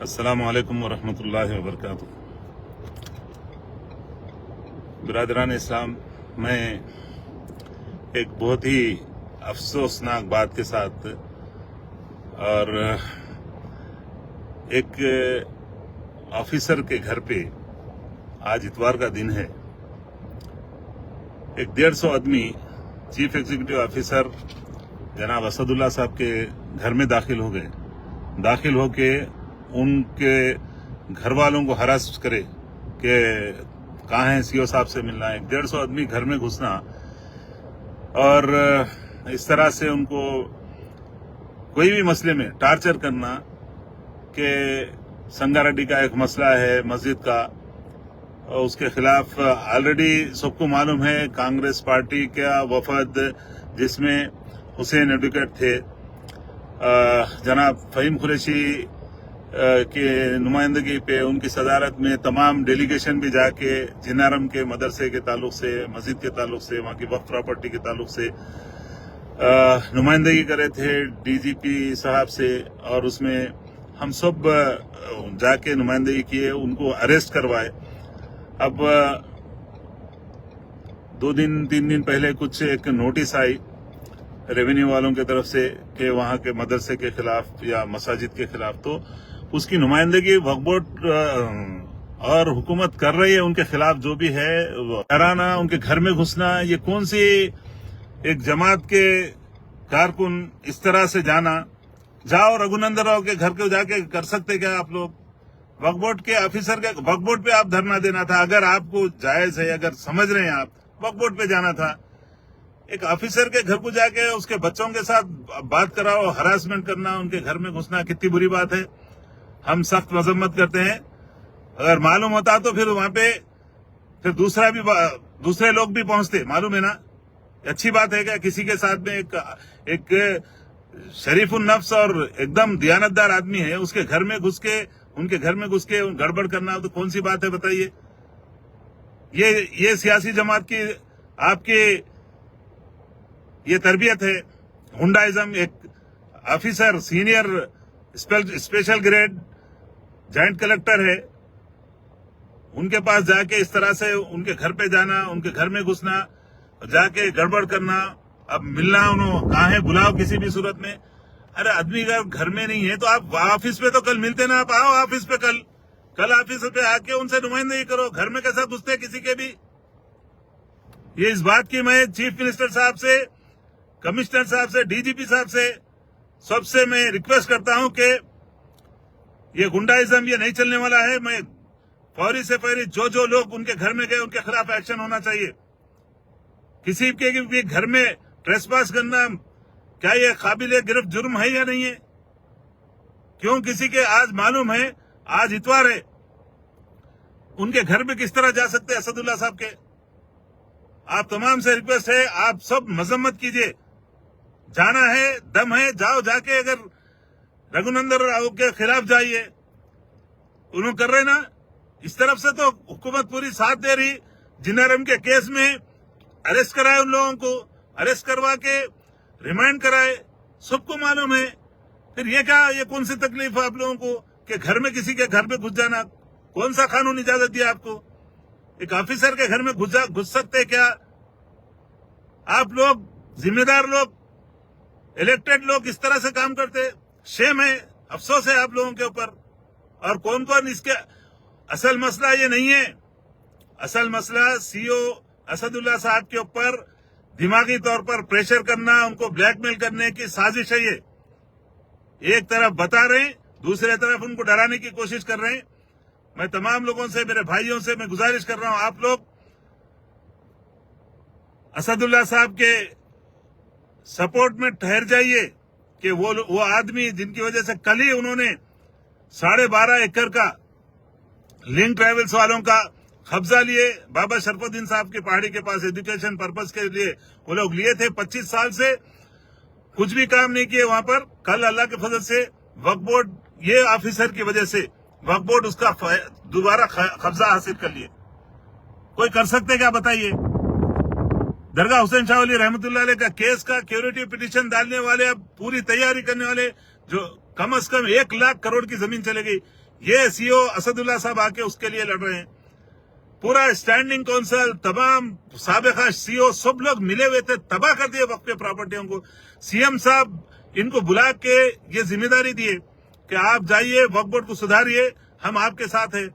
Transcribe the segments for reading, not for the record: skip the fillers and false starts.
अस्सलामु अलैकुम वरहमतुल्लाहि वबरकातुह। बिरादरान इस्लाम, मैं एक बहुत ही अफसोसनाक बात के साथ और एक ऑफिसर के घर पे आज इतवार का दिन है, एक 150 आदमी चीफ एग्जीक्यूटिव ऑफिसर जनाब असदुल्ला साहब के घर में दाखिल होके उनके घर वालों को हरास करे कि कहाँ है सीओ साहब से मिलना है। 150 आदमी घर में घुसना और इस तरह से उनको कोई भी मसले में टार्चर करना कि संगारेड्डी का एक मसला है मस्जिद का, और उसके खिलाफ ऑलरेडी सबको मालूम है कांग्रेस पार्टी का वफद जिसमें हुसैन एडवोकेट थे, जनाब फहीम कुरैशी के नुमाइंदगी पे उनकी सदारत में तमाम डेलीगेशन भी जाके जिनारम के मदरसे के ताल्लुक से, मस्जिद के ताल्लुक से, वहाँ की वक्फ प्रॉपर्टी के ताल्लुक से नुमाइंदगी करे थे डीजीपी साहब से, और उसमें हम सब जाके नुमाइंदगी किए, उनको अरेस्ट करवाए। अब 2-3 दिन पहले कुछ एक नोटिस आई रेवेन्यू वालों की तरफ से कि वहाँ के मदरसे के खिलाफ या मसाजिद के खिलाफ, तो उसकी नुमाइंदगी वक्फ बोर्ड और हुकूमत कर रही है। उनके खिलाफ जो भी है डराना, उनके घर में घुसना, ये कौन सी एक जमात के कारकुन इस तरह से जाना। जाओ रघुनंदन राव के घर को जाके कर सकते क्या आप लोग? वक्फ बोर्ड के ऑफिसर के वक्फ बोर्ड पे आप धरना देना था, अगर आपको जायज है, अगर समझ रहे हैं आप, वक्फ बोर्ड पे जाना था। एक ऑफिसर के घर को जाके उसके बच्चों के साथ बात कराओ, हरासमेंट करना, उनके घर में घुसना कितनी बुरी बात है। हम सख्त मजम्मत करते हैं। अगर मालूम होता तो फिर वहां पे फिर दूसरे लोग भी पहुंचते, मालूम है ना। अच्छी बात है क्या किसी के साथ में एक शरीफुन नफ्स और एकदम दियानतदार आदमी है, उसके घर में घुस के गड़बड़ करना तो कौन सी बात है बताइए। ये सियासी जमात की आपकी ये तरबियत है, हुंडाइज्म। एक officer senior special grade joint collector है, उनके पास जाके इस तरह से उनके घर पे जाना, उनके घर में घुसना, जाके गड़बड़ करना। अब मिलना उन्होंने कहा है, बुलाओ किसी भी सूरत में। अरे आदमी अगर घर में नहीं है तो आप ऑफिस पे तो कल मिलते ना, आप आओ ऑफिस पे कल ऑफिस पे आके उनसे नुमाइंदगी करो। घर में कैसा घुसते किसी के भी। ये इस बात की मैं चीफ मिनिस्टर साहब से, कमिश्नर साहब से, डीजीपी साहब से, सबसे मैं रिक्वेस्ट करता हूं कि ये गुंडाइज्म ये नहीं चलने वाला है। मैं फौरी से फौरी जो लोग उनके घर में गए उनके खिलाफ एक्शन होना चाहिए। किसी के भी घर में ट्रेसपास करना क्या ये काबिल गिरफ्त जुर्म है या नहीं है? क्यों किसी के आज मालूम है आज इतवार है, उनके घर में किस तरह जा सकते हैं असदुल्ला साहब के? आप तमाम से रिक्वेस्ट है, आप सब मजम्मत कीजिए। जाना है, दम है, जाओ, जाके अगर रघुनंदन राव के खिलाफ जाइए। उन्होंने कर रहे ना, इस तरफ से तो हुकूमत पूरी साथ दे रही। जिनारम के केस में अरेस्ट कराए, उन लोगों को अरेस्ट करवा के रिमांड कराए, सबको मालूम है। फिर ये क्या, ये कौन सी तकलीफ है आप लोगों को कि घर में किसी के घर में घुस जाना? कौन सा कानून इजाजत दिया आपको? एक ऑफिसर के घर में घुस सकते क्या आप लोग? जिम्मेदार लोग, इलेक्टेड लोग इस तरह से काम करते? शेम है, अफसोस है आप लोगों के ऊपर। और कौन कौन इसके असल मसला ये नहीं है। असल मसला सीओ असदुल्ला साहब के ऊपर दिमागी तौर पर प्रेशर करना, उनको ब्लैकमेल करने की साजिश है। ये एक तरफ बता रहे हैं, दूसरे तरफ उनको डराने की कोशिश कर रहे हैं। मैं तमाम लोगों से, मेरे भाइयों से मैं गुजारिश कर रहा हूं, आप लोग असदुल्ला साहब के सपोर्ट में ठहर जाइए कि वो आदमी जिनकी वजह से कल ही उन्होंने 12.5 एकड़ का लिंक ट्रेवल्स वालों का कब्जा लिए, बाबा शरफुद्दीन साहब की पहाड़ी के पास एजुकेशन पर्पस के लिए वो लोग लिए थे। 25 साल से कुछ भी काम नहीं किए वहां पर। कल अल्लाह के फजल से वक्फ बोर्ड, ये ऑफिसर की वजह से वक्फ बोर्ड उसका दोबारा कब्जा हासिल कर लिए। कोई कर सकते क्या बताइए? दरगाह हुसैन शाह वली रहमतुल्लाह अलैह का केस का क्यूरेटिव पिटीशन डालने वाले, अब पूरी तैयारी करने वाले, जो कम से कम 1 लाख करोड़ की जमीन चले गई। یہ CO اسداللہ صاحب آ کے اس کے لیے لڑ رہے ہیں. پورا اسٹینڈنگ کونسل تمام سابقہ CO سب لوگ ملے ہوئے تھے, تباہ کر دیے وقف پراپرٹیوں کو. CM صاحب ان کو بلا کے یہ ذمہ داری دیے کہ آپ جائیے وقف بورڈ کو سدھاریے, ہم آپ کے ساتھ ہیں.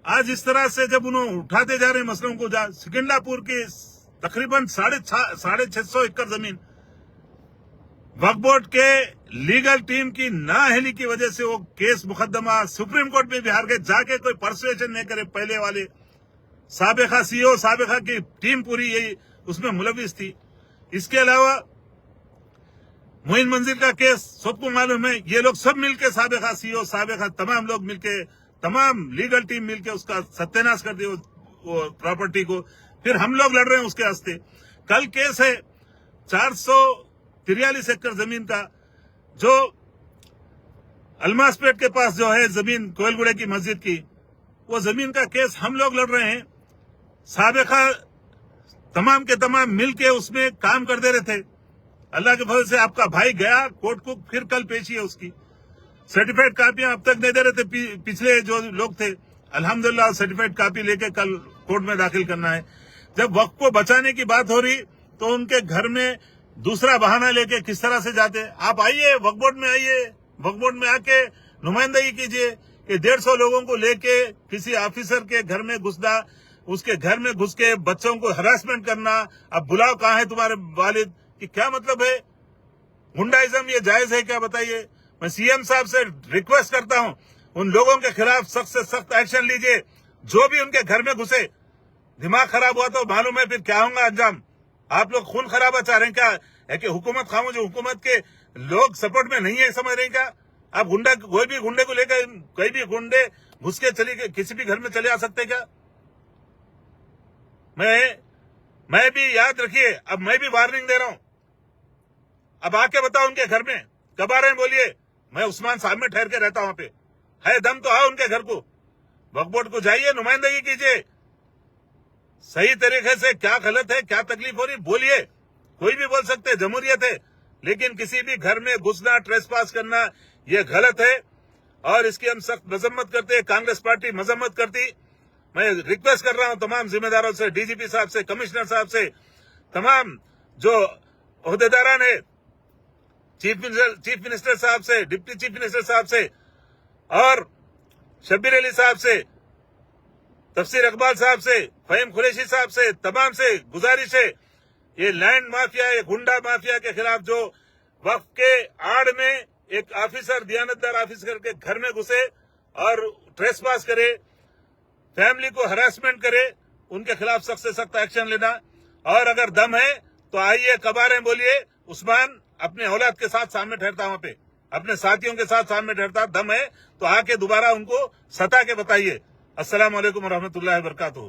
آج اس طرح سے جب انہوں اٹھاتے جا رہے ہیں مسئلوں کو, سکنڈا پور کی تقریباً 650 ایکڑ زمین وقف بورڈ کے لیگل ٹیم کی نااہلی کی وجہ سے وہ کیس مقدمہ سپریم کورٹ میں بھی ہار گئے. جا کے کوئی پرسویشن نہیں کرے. پہلے والے سابقہ CO سابقہ کی ٹیم پوری یہی اس میں ملوث تھی. اس کے علاوہ معین منزل کا کیس سب کو معلوم ہے, یہ لوگ سب مل کے سابقہ CO سابقہ تمام لوگ مل کے, تمام لیگل ٹیم مل کے اس کا ستیہ ناش کر دی وہ پراپرٹی کو. پھر ہم لوگ لڑ رہے ہیں اس کے واسطے. کل کیس ہے 443 ایکڑ زمین کا, جو الماس پیٹ کے پاس جو ہے زمین کوئل گڑے کی مسجد کی, وہ زمین کا کیس ہم لوگ لڑ رہے ہیں. سابقہ تمام کے تمام مل کے اس میں کام کر دے رہے تھے. اللہ کے فضل سے آپ کا بھائی گیا کورٹ کو, پھر کل پیشی ہے اس کی. سرٹیفائڈ کاپیاں اب تک نہیں دے رہے تھے پچھلے جو لوگ تھے. الحمدللہ سرٹیفائڈ کاپی لے کے کل کورٹ میں داخل کرنا ہے. جب وقت کو بچانے کی بات ہو رہی تو ان کے گھر میں دوسرا بہانہ لے کے کس طرح سے جاتے. آپ آئیے وقف بورڈ میں, آئیے وقف بورڈ میں آ کے نمائندگی کیجیے کہ 150 لوگوں کو لے کے کسی آفیسر کے گھر میں گھسنا, اس کے گھر میں گھس کے بچوں کو ہراسمنٹ کرنا. اب بلاؤ کہاں ہے تمہارے والد, کہ کیا مطلب ہے؟ گنڈائزم یہ جائز ہے کیا بتائیے؟ میں CM صاحب سے ریکویسٹ کرتا ہوں ان لوگوں کے خلاف سخت سے سخت ایکشن لیجئے جو بھی ان کے گھر میں گھسے. دماغ خراب ہوا تو معلوم ہے پھر کیا ہوگا انجام. آپ لوگ خون خرابہ چاہ رہے ہیں کیا؟ ہے کہ حکومت خاموش, حکومت کے لوگ سپورٹ میں نہیں ہے, سمجھ رہے ہیں کیا؟ آپ گنڈا کوئی بھی گنڈے کو لے کر کوئی بھی گنڈے گھس کے کسی بھی گھر میں چلے آ سکتے کیا؟ میں بھی یاد رکھیے, اب میں بھی وارننگ دے رہا ہوں. اب آ کے بتاؤ ان کے گھر میں کب آ رہے ہیں بولیے. میں عثمان صاحب میں ٹھہر کے رہتا ہوں, وہاں پہ ہے دم تو آؤ ان کے گھر کو, وقف بورڈ کو جائیے, نمائندگی کیجیے. صحیح طریقے سے کیا غلط ہے, کیا تکلیف ہو رہی بولیے. کوئی بھی بول سکتے, جمہوریت ہے. لیکن کسی بھی گھر میں گھسنا, ٹریس پاس کرنا یہ غلط ہے اور اس کی ہم سخت مذمت کرتے ہیں. کانگریس پارٹی مذمت کرتی. میں ریکویسٹ کر رہا ہوں تمام ذمہ داروں سے, DGP صاحب سے, کمشنر صاحب سے, تمام جو عہدیداران ہیں, چیف منسٹر صاحب سے, ڈپٹی چیف منسٹر صاحب سے اور شبیر علی صاحب سے, تفسیر اقبال صاحب سے, فہیم قریشی صاحب سے, تمام سے گزارش ہے یہ لینڈ مافیا, یہ گنڈا مافیا کے خلاف جو وقف کے آڑ میں ایک آفیسر, دیانتدار آفیسر کے گھر میں گھسے اور ٹریس پاس کرے, فیملی کو ہراسمنٹ کرے, ان کے خلاف سخت سے سخت ایکشن لینا. اور اگر دم ہے تو آئیے, کب آ رہے ہیں بولیے. عثمان اپنے اولاد کے ساتھ سامنے ٹھہرتا, وہاں پہ اپنے ساتھیوں کے ساتھ سامنے ٹھہرتا. دم ہے تو آ کے دوبارہ ان کو ستا کے بتائیے. السلام علیکم ورحمۃ اللہ وبرکاتہ.